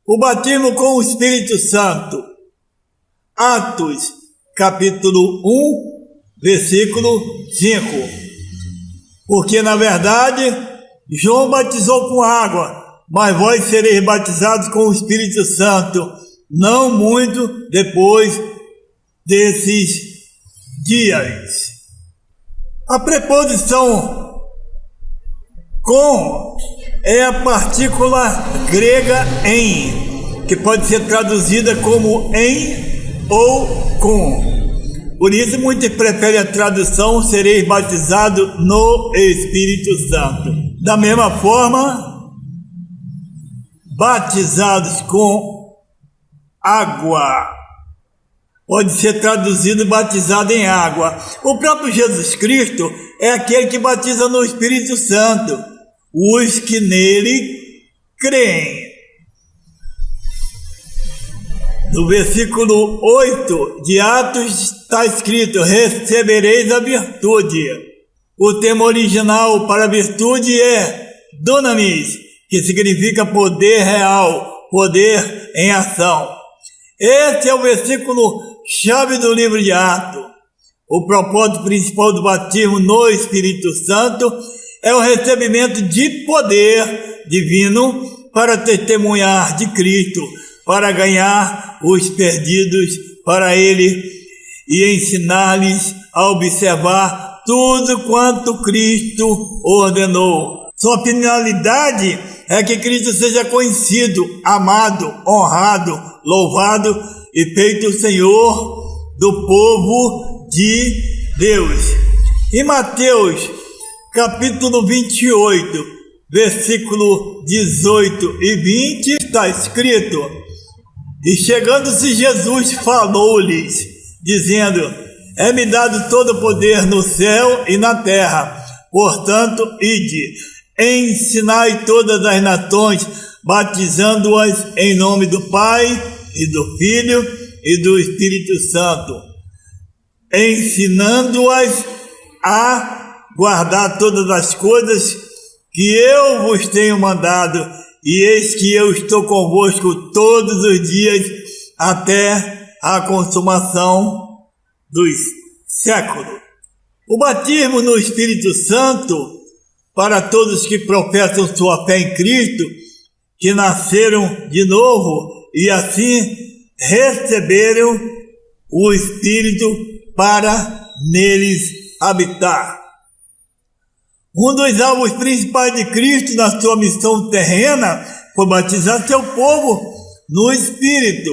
O batismo com o Espírito Santo. Atos, capítulo 1, versículo 5. Porque, na verdade, João batizou com água, mas vós sereis batizados com o Espírito Santo, não muito depois desses dias. A preposição com é a partícula grega em, que pode ser traduzida como em ou com. Por isso, muitos preferem a tradução sereis batizados no Espírito Santo. Da mesma forma, batizados com água pode ser traduzido batizado em água. O próprio Jesus Cristo é aquele que batiza no Espírito Santo os que nele creem. No versículo 8 de Atos está escrito: recebereis a virtude. O termo original para virtude é dunamis, que significa poder real, poder em ação. Esse é o versículo chave do livro de Atos. O propósito principal do batismo no Espírito Santo é o recebimento de poder divino para testemunhar de Cristo, para ganhar os perdidos para Ele e ensinar-lhes a observar tudo quanto Cristo ordenou. Sua finalidade é que Cristo seja conhecido, amado, honrado, louvado e feito o Senhor do povo de Deus. Em Mateus, capítulo 28, versículo 18 e 20, está escrito: e chegando-se Jesus falou-lhes, dizendo: é-me dado todo o poder no céu e na terra. Portanto, ide, ensinai todas as nações, batizando-as em nome do Pai e do Filho e do Espírito Santo, ensinando-as a guardar todas as coisas que eu vos tenho mandado, e eis que eu estou convosco todos os dias até a consumação dos séculos. O batismo no Espírito Santo, para todos que professam sua fé em Cristo, que nasceram de novo e assim receberam o Espírito para neles habitar. Um dos alvos principais de Cristo na sua missão terrena foi batizar seu povo no Espírito.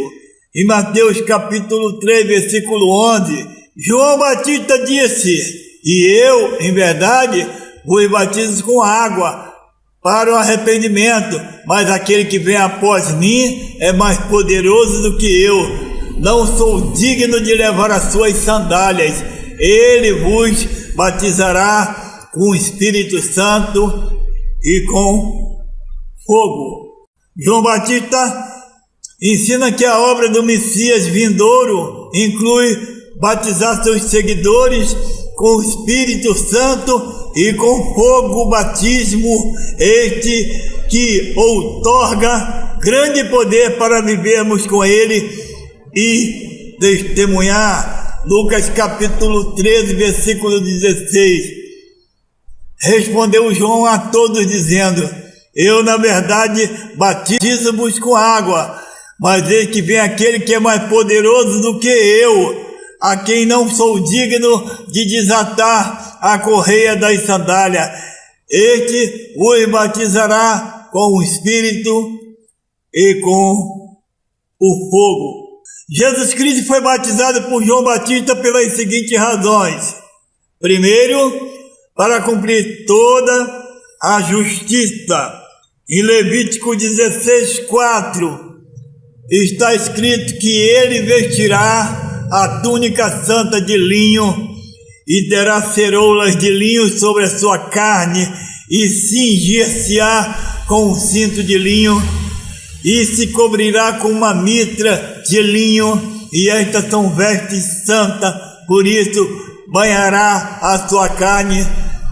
Em Mateus capítulo 3, versículo 11, João Batista disse: e eu, em verdade, vos batizo com água para o arrependimento, mas aquele que vem após mim é mais poderoso do que eu. Não sou digno de levar as suas sandálias. Ele vos batizará com o Espírito Santo e com fogo. João Batista ensina que a obra do Messias vindouro inclui batizar seus seguidores com o Espírito Santo e com fogo, batismo este que outorga grande poder para vivermos com Ele e testemunhar. Lucas capítulo 13, versículo 16. Respondeu João a todos dizendo: eu, na verdade, batizo-vos com água, mas eis que vem aquele que é mais poderoso do que eu, a quem não sou digno de desatar a correia das sandálias. Este vos batizará com o Espírito e com o fogo. Jesus Cristo foi batizado por João Batista pelas seguintes razões. Primeiro, para cumprir toda a justiça. Em Levítico 16:4 está escrito que ele vestirá a túnica santa de linho e terá ceroulas de linho sobre a sua carne e cingir-se-á com um cinto de linho e se cobrirá com uma mitra de linho, e estas são vestes santas, por isso banhará a sua carne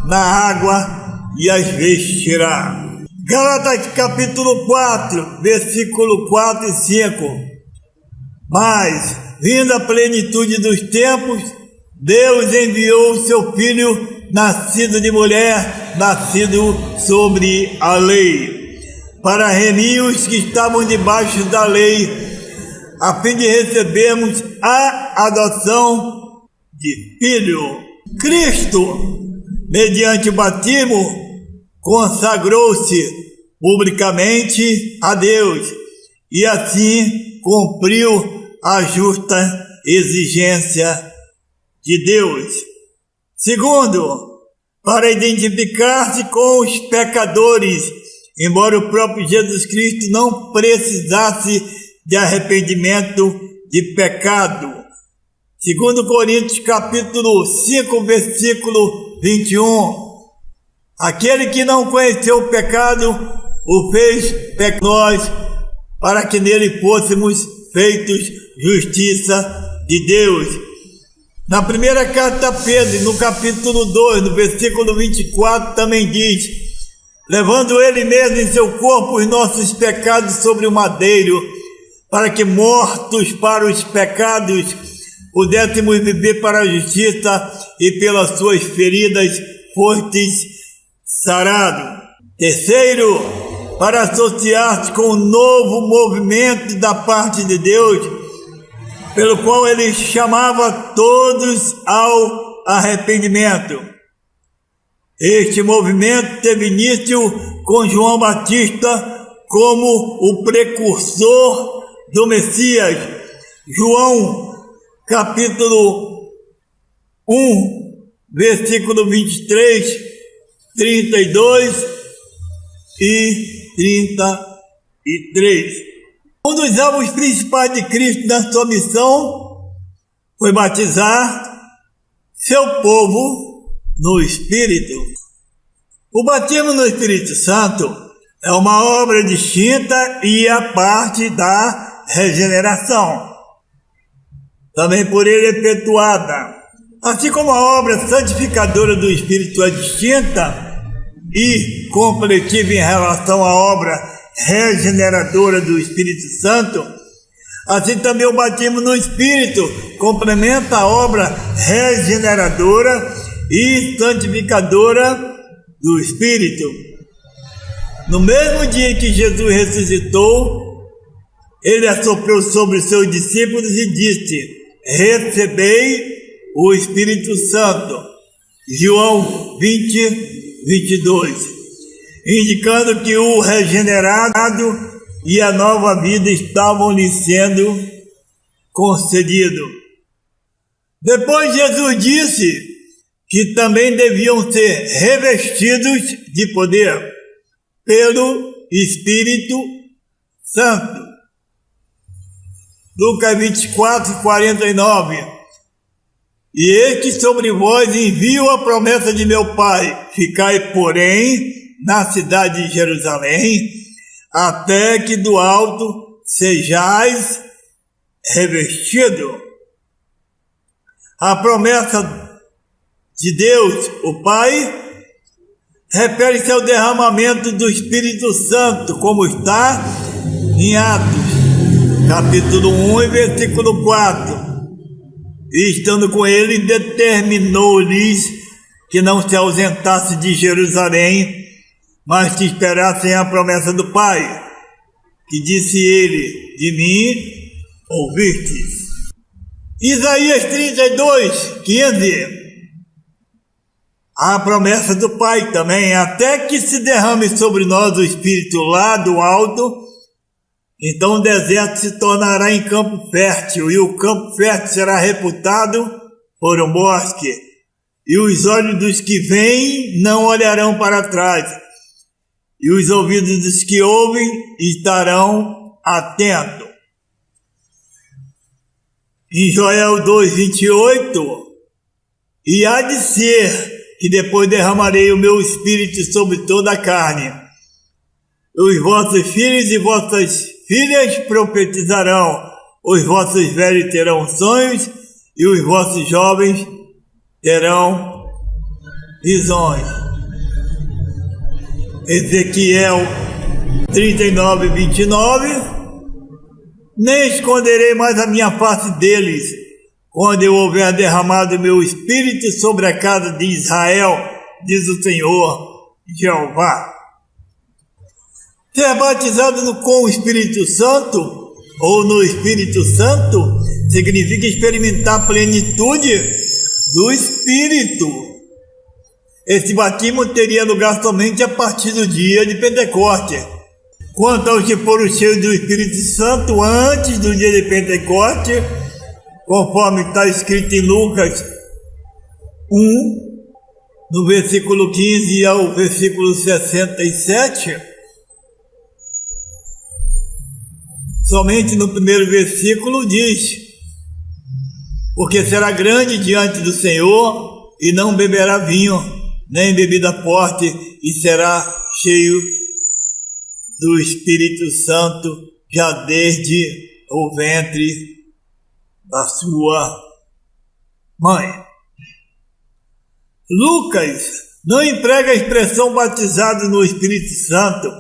na água e as vestirá. Gálatas capítulo 4, versículo 4 e 5. Mas, vindo a plenitude dos tempos, Deus enviou o seu Filho, nascido de mulher, nascido sobre a lei, para remir os que estavam debaixo da lei, a fim de recebermos a adoção de filho. Cristo, mediante o batismo, consagrou-se publicamente a Deus e assim cumpriu a justa exigência de Deus. Segundo, para identificar-se com os pecadores, embora o próprio Jesus Cristo não precisasse de arrependimento de pecado. Segundo Coríntios capítulo 5, versículo 21. Aquele que não conheceu o pecado, o fez pecador, para que nele fôssemos feitos justiça de Deus. Na primeira carta a Pedro, no capítulo 2, no versículo 24, também diz: levando ele mesmo em seu corpo os nossos pecados sobre o madeiro, para que mortos para os pecados pudéssemos viver para a justiça, e pelas suas feridas fostes sarado. Terceiro, para associar-se com o novo movimento da parte de Deus, pelo qual ele chamava todos ao arrependimento. Este movimento teve início com João Batista como o precursor do Messias. João capítulo 1, versículo 23, 32 e 33. Um dos alvos principais de Cristo na sua missão foi batizar seu povo no Espírito. O batismo no Espírito Santo é uma obra distinta e a parte da regeneração, também por ele efetuada. Assim como a obra santificadora do Espírito é distinta e completiva em relação à obra regeneradora do Espírito Santo, assim também o batismo no Espírito complementa a obra regeneradora e santificadora do Espírito. No mesmo dia que Jesus ressuscitou, ele assoprou sobre os seus discípulos e disse: recebei o Espírito Santo. João 20, 22. Indicando que o regenerado e a nova vida estavam lhe sendo concedidos. Depois Jesus disse que também deviam ser revestidos de poder pelo Espírito Santo. Lucas 24, 49. E eis que sobre vós envio a promessa de meu Pai, ficai, porém, na cidade de Jerusalém, até que do alto sejais revestido. A promessa de Deus, o Pai, refere-se ao derramamento do Espírito Santo, como está em Atos, capítulo 1 e versículo 4. E estando com ele, determinou-lhes que não se ausentasse de Jerusalém, mas que esperassem a promessa do Pai, que disse ele: de mim ouvistes. Isaías 32, 15. A promessa do Pai também: até que se derrame sobre nós o Espírito lá do alto, então o deserto se tornará em campo fértil, e o campo fértil será reputado por um bosque, e os olhos dos que veem não olharão para trás, e os ouvidos dos que ouvem estarão atentos. Em Joel 2:28, e há de ser que depois derramarei o meu espírito sobre toda a carne. Os vossos filhos e vossas filhas profetizarão, os vossos velhos terão sonhos, e os vossos jovens terão visões. Ezequiel 39, 29, nem esconderei mais a minha face deles, quando eu houver derramado meu espírito sobre a casa de Israel, diz o Senhor Jeová. Ser batizado com o Espírito Santo, ou no Espírito Santo, significa experimentar a plenitude do Espírito. Esse batismo teria lugar somente a partir do dia de Pentecostes. Quanto aos que foram cheios do Espírito Santo antes do dia de Pentecostes, conforme está escrito em Lucas 1, no versículo 15 ao versículo 67, somente no primeiro versículo diz: porque será grande diante do Senhor e não beberá vinho, nem bebida forte, e será cheio do Espírito Santo já desde o ventre da sua mãe. Lucas não emprega a expressão batizado no Espírito Santo.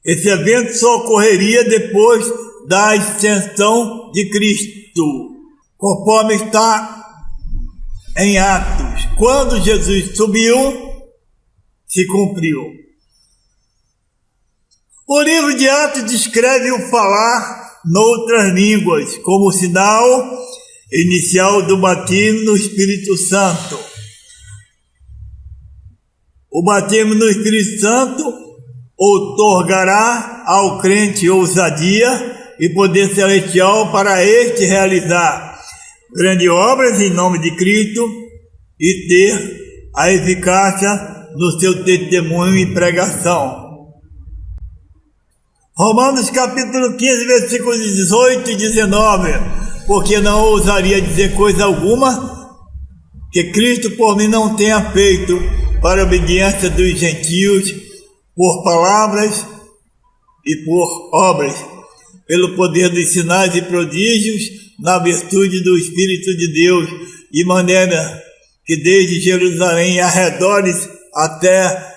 Esse evento só ocorreria depois da ascensão de Cristo, conforme está em Atos. Quando Jesus subiu, se cumpriu. O livro de Atos descreve o falar noutras línguas como sinal inicial do batismo no Espírito Santo. O batismo no Espírito Santo outorgará ao crente ousadia e poder celestial para este realizar grandes obras em nome de Cristo e ter a eficácia no seu testemunho e pregação. Romanos capítulo 15, versículos 18 e 19, porque não ousaria dizer coisa alguma que Cristo por mim não tenha feito para a obediência dos gentios, por palavras e por obras, pelo poder dos sinais e prodígios, na virtude do Espírito de Deus, de maneira que desde Jerusalém e arredores até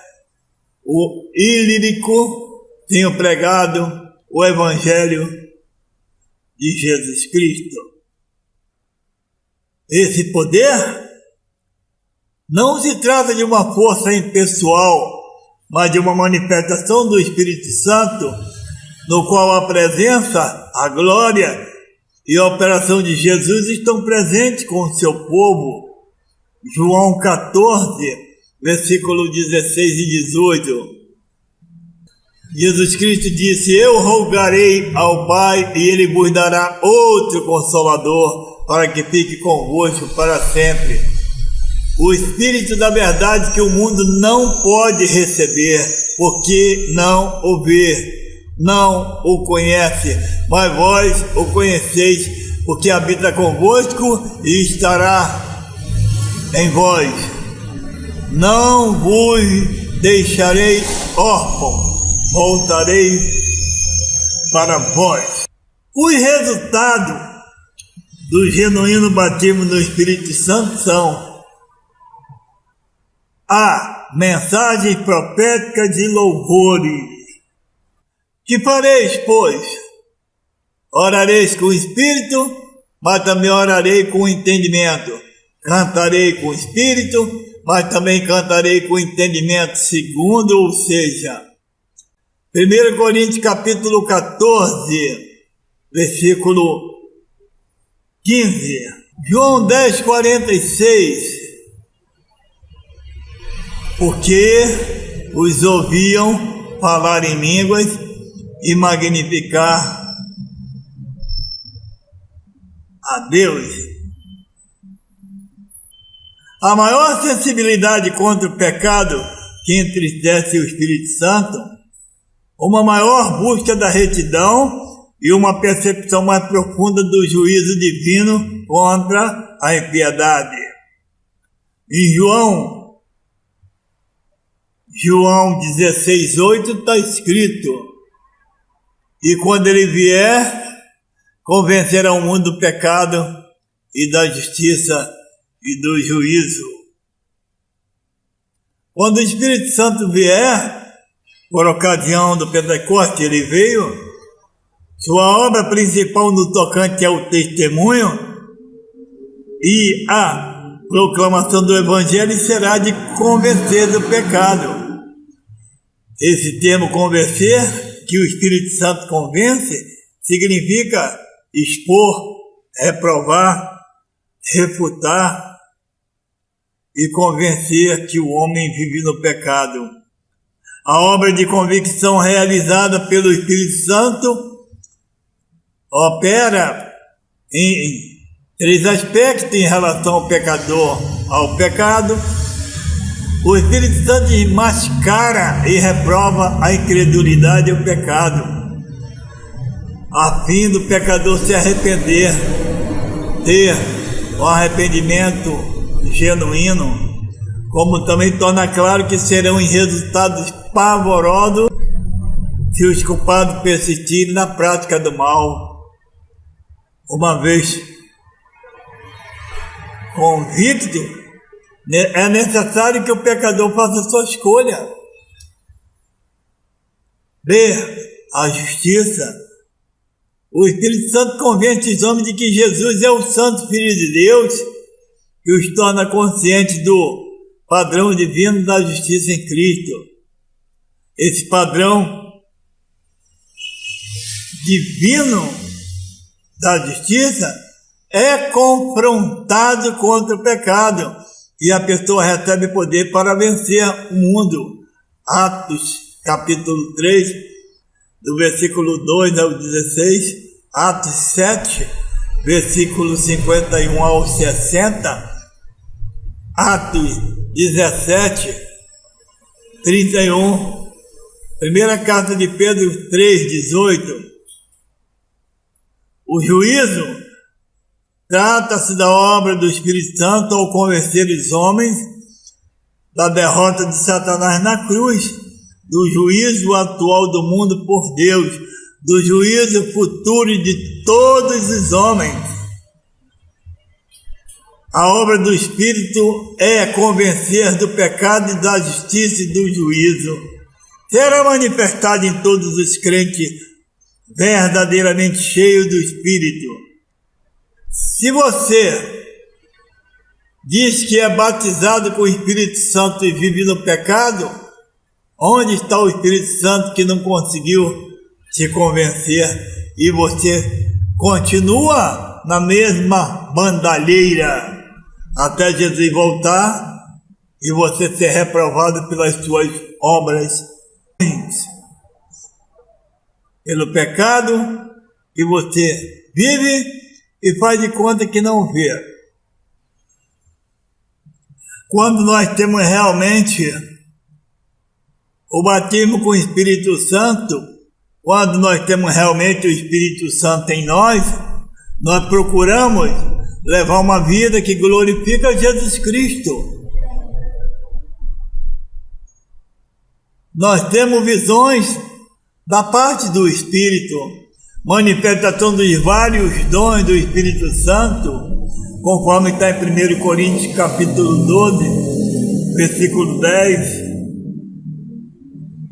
o Ilírico tenho pregado o Evangelho de Jesus Cristo. Esse poder não se trata de uma força impessoal, mas de uma manifestação do Espírito Santo, no qual a presença, a glória e a operação de Jesus estão presentes com o seu povo. João 14, versículo 16 e 18. Jesus Cristo disse: eu rogarei ao Pai e Ele vos dará outro Consolador, para que fique convosco para sempre. O Espírito da verdade que o mundo não pode receber, porque não o vê, não o conhece, mas vós o conheceis, porque habita convosco e estará em vós. Não vos deixarei órfãos, voltarei para vós. Os resultados do genuíno batismo no Espírito Santo são a mensagem profética de louvores. Que fareis, pois? Orareis com o Espírito, mas também orarei com o entendimento. Cantarei com o Espírito, mas também cantarei com o entendimento, segundo, ou seja, 1 Coríntios capítulo 14, versículo 15. João 10, 46. Porque os ouviam falar em línguas e magnificar a Deus. A maior sensibilidade contra o pecado que entristece o Espírito Santo, uma maior busca da retidão e uma percepção mais profunda do juízo divino contra a impiedade. Em João 16:8 está escrito: e quando ele vier, convencerá o mundo do pecado e da justiça e do juízo. Quando o Espírito Santo vier, por ocasião do Pentecostes, ele veio. Sua obra principal no tocante ao testemunho e a proclamação do Evangelho será de convencer do pecado. Esse termo convencer, que o Espírito Santo convence, significa expor, reprovar, refutar e convencer que o homem vive no pecado. A obra de convicção realizada pelo Espírito Santo opera em 3 aspectos em relação ao pecador, ao pecado. O Espírito Santo mascara e reprova a incredulidade e o pecado, a fim do pecador se arrepender, ter o arrependimento genuíno, como também torna claro que serão resultados pavorosos se os culpados persistirem na prática do mal. Uma vez convicto, é necessário que o pecador faça sua escolha. B. A justiça. O Espírito Santo convence os homens de que Jesus é o Santo Filho de Deus, que os torna conscientes do padrão divino da justiça em Cristo. Esse padrão divino da justiça é confrontado contra o pecado e a pessoa recebe poder para vencer o mundo. Atos, capítulo 3, do versículo 2 ao 16, Atos 7, versículo 51 ao 60, Atos 17, 31, primeira carta de Pedro 3, 18. O juízo trata-se da obra do Espírito Santo ao convencer os homens da derrota de Satanás na cruz, do juízo atual do mundo por Deus, do juízo futuro de todos os homens. A obra do Espírito é convencer do pecado e da justiça e do juízo. Será manifestada em todos os crentes verdadeiramente cheios do Espírito. Se você diz que é batizado com o Espírito Santo e vive no pecado, onde está o Espírito Santo que não conseguiu te convencer e você continua na mesma bandalheira até Jesus voltar e você ser reprovado pelas suas obras, pelo pecado que você vive e faz de conta que não vê. Quando nós temos realmente o batismo com o Espírito Santo, quando nós temos realmente o Espírito Santo em nós procuramos levar uma vida que glorifica Jesus Cristo. Nós temos visões da parte do Espírito, manifestação dos vários dons do Espírito Santo, conforme está em 1 Coríntios capítulo 12, versículo 10,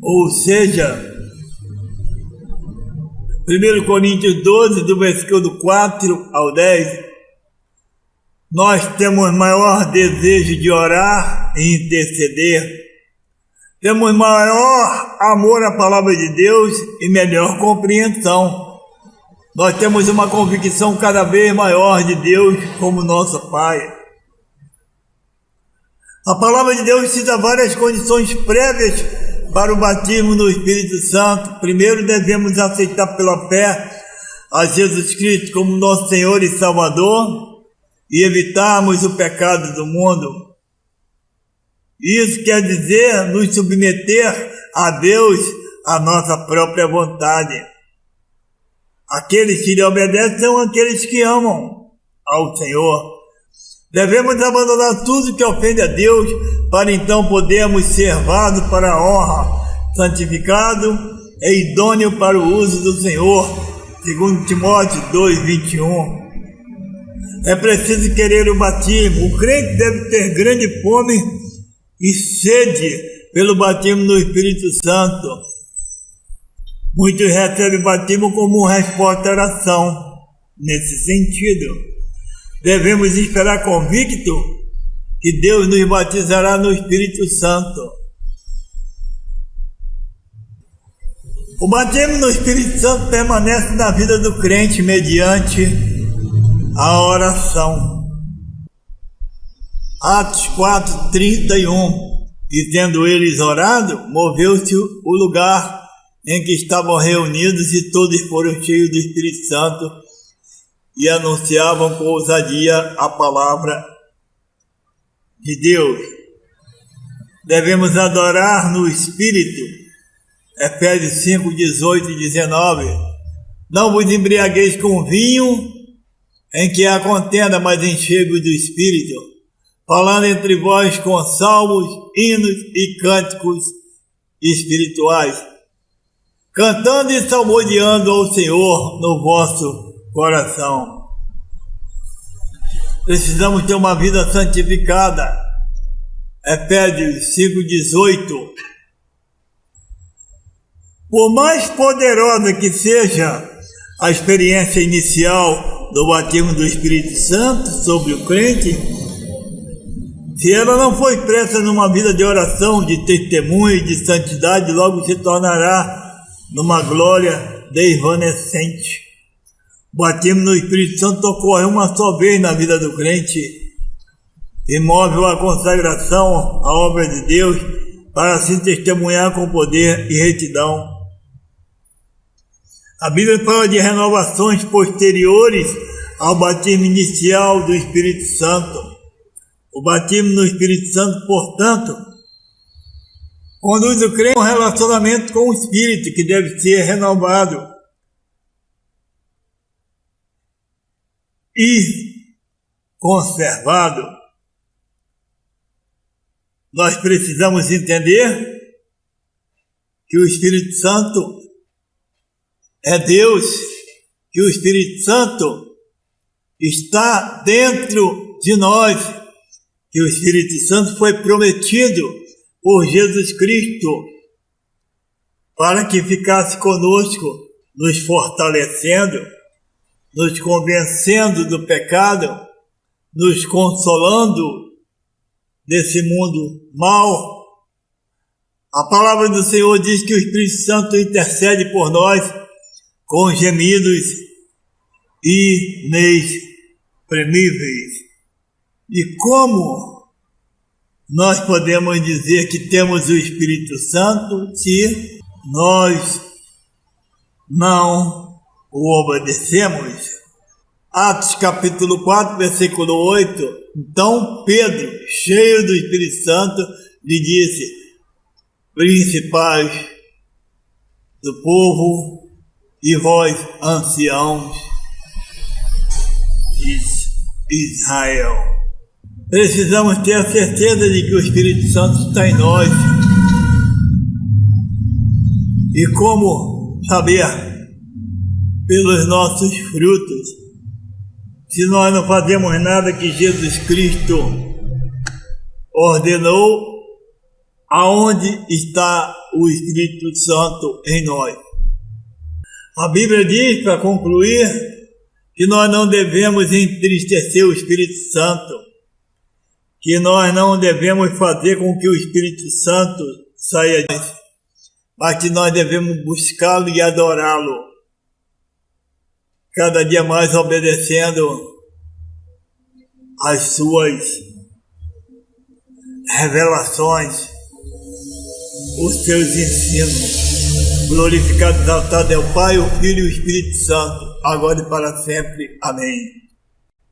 ou seja, 1 Coríntios 12, do versículo 4 ao 10, nós temos maior desejo de orar e interceder, temos maior amor à palavra de Deus e melhor compreensão. Nós temos uma convicção cada vez maior de Deus como nosso Pai. A palavra de Deus cita várias condições prévias para o batismo no Espírito Santo. Primeiro, devemos aceitar pela fé a Jesus Cristo como nosso Senhor e Salvador e evitarmos o pecado do mundo. Isso quer dizer nos submeter a Deus a nossa própria vontade. Aqueles que lhe obedecem são aqueles que amam ao Senhor. Devemos abandonar tudo que ofende a Deus para então podermos ser vasos para a honra, santificado e idôneo para o uso do Senhor, segundo Timóteo 2:21. É preciso querer o batismo. O crente deve ter grande fome e sede pelo batismo no Espírito Santo. Muitos recebem o batismo como resposta à oração. Nesse sentido, devemos esperar convicto que Deus nos batizará no Espírito Santo. O batismo no Espírito Santo permanece na vida do crente mediante a oração. Atos 4:31. E tendo eles orado, moveu-se o lugar em que estavam reunidos e todos foram cheios do Espírito Santo e anunciavam com ousadia a palavra de Deus. Devemos adorar no Espírito. Efésios 5:18 e 19. Não vos embriagueis com vinho, em que há contenda, mas enchei-vos do Espírito, falando entre vós com salmos, hinos e cânticos espirituais, cantando e salmodiando ao Senhor no vosso coração. Precisamos ter uma vida santificada. Efésios 5:18. Por mais poderosa que seja a experiência inicial do batismo do Espírito Santo sobre o crente, se ela não for expressa numa vida de oração, de testemunho e de santidade, logo se tornará numa glória desvanecente. O batismo no Espírito Santo ocorre uma só vez na vida do crente, imóvel à consagração à obra de Deus, para assim testemunhar com poder e retidão. A Bíblia fala de renovações posteriores ao batismo inicial do Espírito Santo. O batismo no Espírito Santo, portanto, conduz o crente a um relacionamento com o Espírito que deve ser renovado e conservado. Nós precisamos entender que o Espírito Santo é Deus, que o Espírito Santo está dentro de nós, que o Espírito Santo foi prometido por Jesus Cristo para que ficasse conosco, nos fortalecendo, nos convencendo do pecado, nos consolando desse mundo mau. A palavra do Senhor diz que o Espírito Santo intercede por nós com gemidos inexprimíveis. E como nós podemos dizer que temos o Espírito Santo se nós não o obedecemos? Atos capítulo 4, versículo 8. Então Pedro, cheio do Espírito Santo, lhe disse: principais do povo e vós, anciãos de Israel. Precisamos ter a certeza de que o Espírito Santo está em nós. E como saber? Pelos nossos frutos. Se nós não fazemos nada que Jesus Cristo ordenou, aonde está o Espírito Santo em nós? A Bíblia diz, para concluir, que nós não devemos entristecer o Espírito Santo, que nós não devemos fazer com que o Espírito Santo saia de nós, mas que nós devemos buscá-lo e adorá-lo, cada dia mais obedecendo às suas revelações, os seus ensinos. Glorificado e exaltado é o Pai, o Filho e o Espírito Santo, agora e para sempre. Amém.